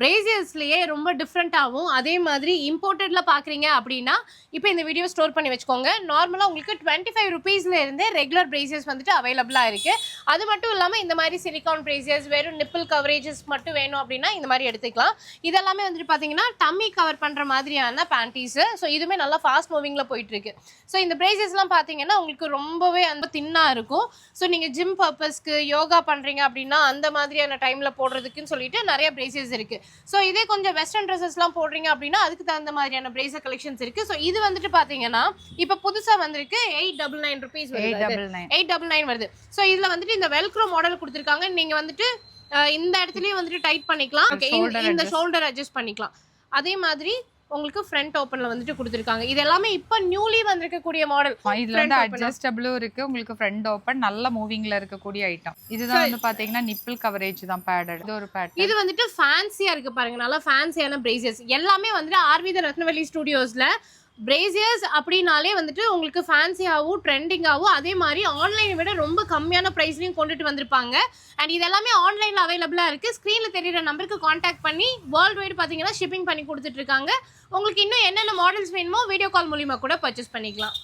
பிரேசியர்ஸ்லயே ரொம்ப டிஃப்ரெண்ட்டாகவும் அதே மாதிரி இம்போர்ட்டட்ல பார்க்குறீங்க அப்படின்னா இப்போ இந்த வீடியோ ஸ்டோர் பண்ணி வச்சுக்கோங்க. நார்மலாக உங்களுக்கு 25 ருபீஸ்ல இருந்தே ரெகுலர் பிரேசியர்ஸ் வந்துட்டு அவைலபிளாக இருக்குது. அது மட்டும் இல்லாமல் இந்த மாதிரி சிலிகான் பிரேசியர்ஸ் வெறும் நிப்பிள் கவரேஜஸ் மட்டும் வேணும் அப்படின்னா இந்த மாதிரி எடுத்துக்கலாம். இதெல்லாமே வந்துட்டு பார்த்தீங்கன்னா டம்மி கவர் பண்ணுற மாதிரியான பேண்டீஸு. ஸோ இதுவுமே நல்லா ஃபாஸ்ட் மூவிங்கில் போயிட்டு இருக்கு. ஸோ இந்த பிரேசியர்ஸ்லாம் பார்த்தீங்கன்னா உங்களுக்கு ரொம்பவே அந்த தின்னாக இருக்கும். ஸோ நீங்கள் ஜிம் பர்பஸ்க்கு யோகா பண்ணுறீங்க அப்படின்னா அந்த மாதிரியான டைமில் போடுறதுக்குன்னு சொல்லிட்டு நிறைய பிரேசியர்ஸ் இருக்கு. ஸோ இதே கொஞ்சம் வெஸ்டர்ன் ட்ரெஸ்ஸஸ்லாம் போடுறீங்க அப்படின்னா அதுக்கு தகுந்த மாதிரியான பிரேசர் கலெக்ஷன்ஸ் இருக்கு. ஸோ இது வந்துட்டு பாத்தீங்கன்னா இப்போ புதுசா வந்திருக்கு 899 ருபீஸ் வருது. 899 வருது. ஸோ இதுல வந்துட்டு இந்த வெல்க்ரோ மாடல் கொடுத்துருக்காங்க. நீங்க வந்துட்டு இந்த இடத்துலயே வந்துட்டு டைட் பண்ணிக்கலாம். இந்த ஷோல்டர் அட்ஜஸ்ட் பண்ணிக்கலாம். அதே மாதிரி உங்களுக்கு ஃப்ரண்ட் ஓபன்ல வந்துட்டு கொடுத்திருக்காங்க. இது எல்லாமே இப்ப நியூலி வந்திருக்கக்கூடிய மாடல். இதுல வந்து அட்ஜஸ்டபிளும் இருக்கு. உங்களுக்கு ஃப்ரண்ட் ஓபன் நல்ல மூவிங்ல இருக்கக்கூடிய ஐட்டம். இதுதான் வந்து பாத்தீங்கன்னா நிப்பிள் கவரேஜ் தான் பேடட். இது ஒரு பேட்டர்ன். இது வந்துட்டு ஃபேன்சியா இருக்கு பாருங்க. நல்லா ஃபேன்சியான பிரேசியர்ஸ். எல்லாமே வந்துட்டு ஆர்வி தி ரத்னவல்லி ஸ்டுடியோஸ்ல பிரேசியர்ஸ் அப்படின்னாலே வந்துட்டு உங்களுக்கு ஃபேன்சியாகவும் ட்ரெண்டிங்காகவும் அதே மாதிரி ஆன்லைனை விட ரொம்ப கம்மியான ப்ரைஸ்லையும் கொண்டுட்டு வந்திருப்பாங்க. அண்ட் இது எல்லாமே ஆன்லைனில் அவைலபிளாக இருக்குது. ஸ்க்ரீனில் தெரியுற நம்பருக்கு காண்டாக்ட் பண்ணி வேர்ல்டு வைடு பார்த்தீங்கன்னா ஷிப்பிங் பண்ணி கொடுத்துட்ருக்காங்க. உங்களுக்கு இன்னும் என்னென்ன மாடல்ஸ் வேணுமோ வீடியோ கால் மூலிமா கூட பர்ச்சேஸ் பண்ணிக்கலாம்.